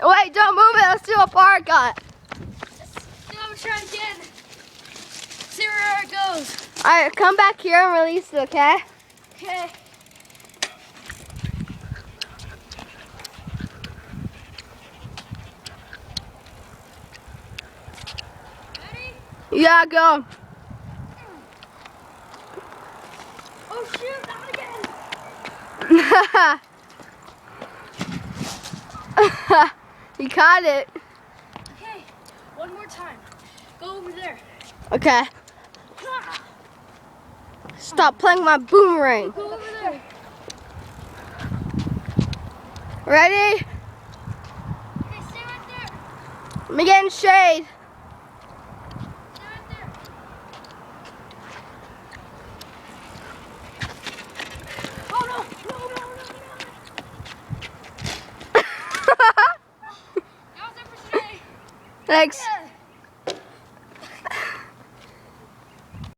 Wait, don't move it. Let's do a bar cut. I'm gonna try again. See where it goes. Alright, come back here and release it, okay? Okay. Ready? Yeah, go. Oh shoot, not again. You caught it. Okay, one more time. Go over there. Okay. Stop playing my boomerang. Go over there. Ready? Okay, stay right there. Let me get in shade. Stay right there. Oh no, no, no, no, no. That was it for today. Thanks.